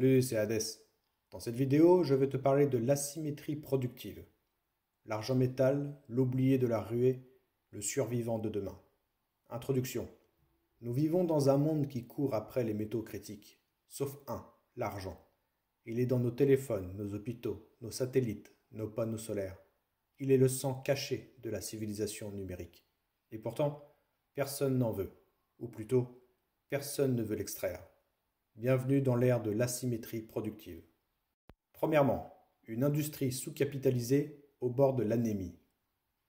Salut, c'est Hadès. Dans cette vidéo, je vais te parler de l'asymétrie productive. L'argent métal, l'oublié de la ruée, le survivant de demain. Introduction. Nous vivons dans un monde qui court après les métaux critiques, sauf un, l'argent. Il est dans nos téléphones, nos hôpitaux, nos satellites, nos panneaux solaires. Il est le sang caché de la civilisation numérique. Et pourtant, personne n'en veut. Ou plutôt, personne ne veut l'extraire. Bienvenue dans l'ère de l'asymétrie productive. Premièrement, une industrie sous-capitalisée au bord de l'anémie.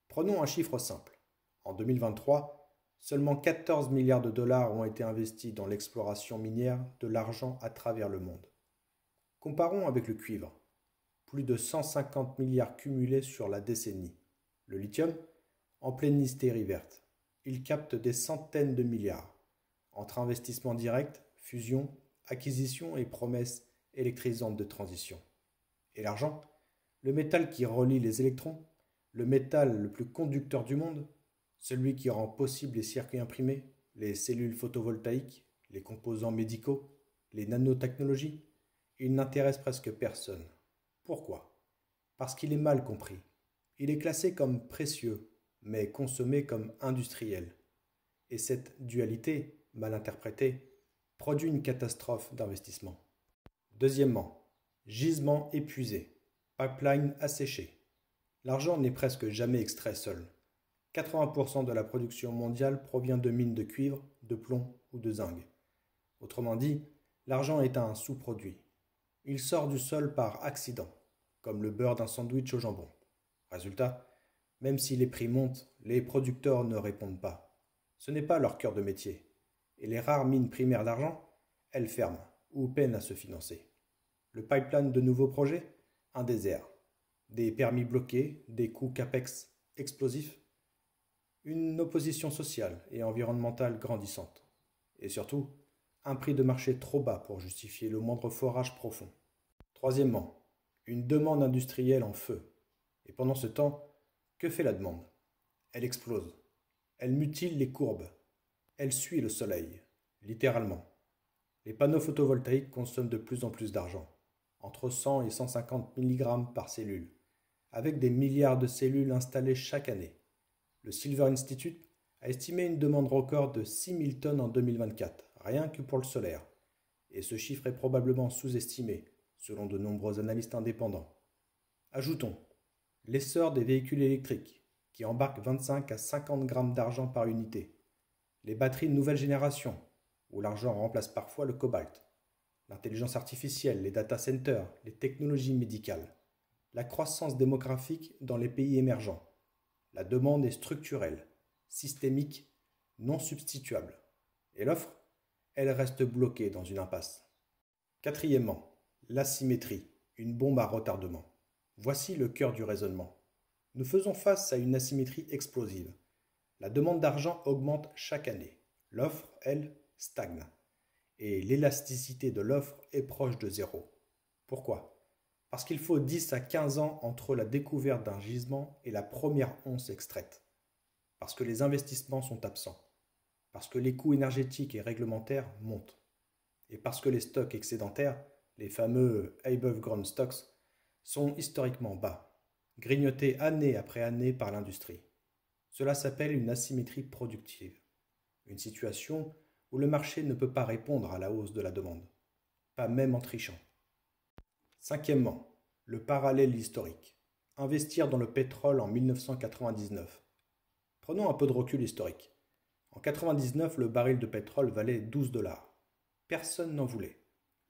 Prenons un chiffre simple. En 2023, seulement 14 milliards de dollars ont été investis dans l'exploration minière de l'argent à travers le monde. Comparons avec le cuivre. Plus de 150 milliards cumulés sur la décennie. Le lithium, en pleine hystérie verte. Il capte des centaines de milliards. Entre investissements directs, fusion, acquisition et promesses électrisantes de transition. Et l'argent, le métal qui relie les électrons, le métal le plus conducteur du monde, celui qui rend possible les circuits imprimés, les cellules photovoltaïques, les composants médicaux, les nanotechnologies, il n'intéresse presque personne. Pourquoi? Parce qu'il est mal compris. Il est classé comme précieux, mais consommé comme industriel. Et cette dualité, mal interprétée, produit une catastrophe d'investissement. Deuxièmement, gisement épuisé, pipeline asséché. L'argent n'est presque jamais extrait seul. 80% de la production mondiale provient de mines de cuivre, de plomb ou de zinc. Autrement dit, l'argent est un sous-produit. Il sort du sol par accident, comme le beurre d'un sandwich au jambon. Résultat, même si les prix montent, les producteurs ne répondent pas. Ce n'est pas leur cœur de métier. Et les rares mines primaires d'argent, elles ferment ou peinent à se financer. Le pipeline de nouveaux projets, un désert. Des permis bloqués, des coûts capex explosifs, une opposition sociale et environnementale grandissante. Et surtout, un prix de marché trop bas pour justifier le moindre forage profond. Troisièmement, une demande industrielle en feu. Et pendant ce temps, que fait la demande? Elle explose. Elle mutile les courbes. Elle suit le soleil, littéralement. Les panneaux photovoltaïques consomment de plus en plus d'argent, entre 100 et 150 mg par cellule, avec des milliards de cellules installées chaque année. Le Silver Institute a estimé une demande record de 6000 tonnes en 2024, rien que pour le solaire. Et ce chiffre est probablement sous-estimé, selon de nombreux analystes indépendants. Ajoutons l'essor des véhicules électriques, qui embarquent 25 à 50 grammes d'argent par unité. Les batteries de nouvelle génération, où l'argent remplace parfois le cobalt. L'intelligence artificielle, les data centers, les technologies médicales. La croissance démographique dans les pays émergents. La demande est structurelle, systémique, non substituable. Et l'offre, elle reste bloquée dans une impasse. Quatrièmement, l'asymétrie, une bombe à retardement. Voici le cœur du raisonnement. Nous faisons face à une asymétrie explosive. La demande d'argent augmente chaque année. L'offre, elle, stagne. Et l'élasticité de l'offre est proche de zéro. Pourquoi? Parce qu'il faut 10 à 15 ans entre la découverte d'un gisement et la première once extraite. Parce que les investissements sont absents. Parce que les coûts énergétiques et réglementaires montent. Et parce que les stocks excédentaires, les fameux above ground stocks, sont historiquement bas, grignotés année après année par l'industrie. Cela s'appelle une asymétrie productive, une situation où le marché ne peut pas répondre à la hausse de la demande, pas même en trichant. Cinquièmement, le parallèle historique. Investir dans le pétrole en 1999. Prenons un peu de recul historique. En 1999, le baril de pétrole valait 12 dollars. Personne n'en voulait.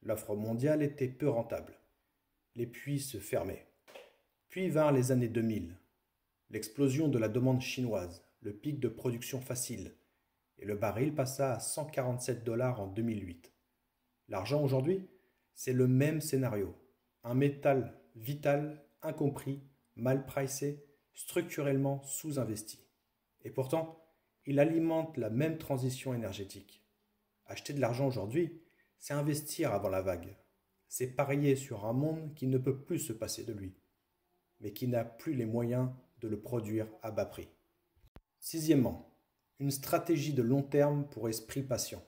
L'offre mondiale était peu rentable. Les puits se fermaient. Puis vinrent les années 2000. L'explosion de la demande chinoise, le pic de production facile, et le baril passa à 147 dollars en 2008. L'argent aujourd'hui, c'est le même scénario. Un métal vital, incompris, mal pricé, structurellement sous-investi. Et pourtant, il alimente la même transition énergétique. Acheter de l'argent aujourd'hui, c'est investir avant la vague. C'est parier sur un monde qui ne peut plus se passer de lui, mais qui n'a plus les moyens de le produire à bas prix. Sixièmement, une stratégie de long terme pour esprit patient.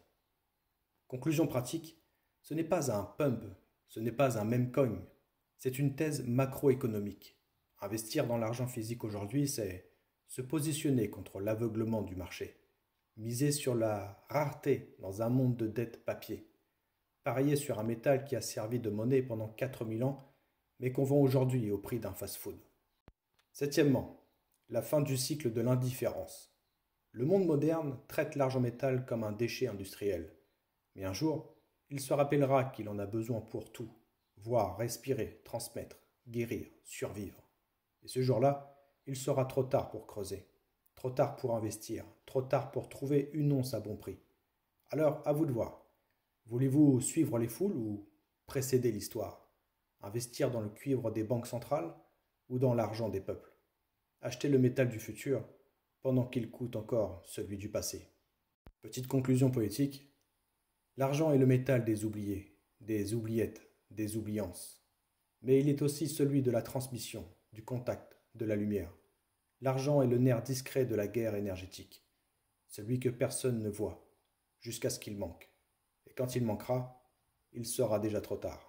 Conclusion pratique, ce n'est pas un pump Ce n'est pas un meme coin, c'est une thèse macroéconomique. Investir dans l'argent physique aujourd'hui, c'est se positionner contre l'aveuglement du marché, miser sur la rareté dans un monde de dettes papier, parier sur un métal qui a servi de monnaie pendant 4000 ans, mais qu'on vend aujourd'hui au prix d'un fast-food. Septièmement, la fin du cycle de l'indifférence. Le monde moderne traite l'argent métal comme un déchet industriel. Mais un jour, il se rappellera qu'il en a besoin pour tout, voir, respirer, transmettre, guérir, survivre. Et ce jour-là, il sera trop tard pour creuser, trop tard pour investir, trop tard pour trouver une once à bon prix. Alors, à vous de voir. Voulez-vous suivre les foules ou précéder l'histoire? Investir dans le cuivre des banques centrales ou dans l'argent des peuples? Acheter le métal du futur pendant qu'il coûte encore celui du passé. Petite conclusion poétique. L'argent est le métal des oubliés, des oubliettes, des oubliances. Mais il est aussi celui de la transmission, du contact, de la lumière. L'argent est le nerf discret de la guerre énergétique, celui que personne ne voit, jusqu'à ce qu'il manque. Et quand il manquera, il sera déjà trop tard.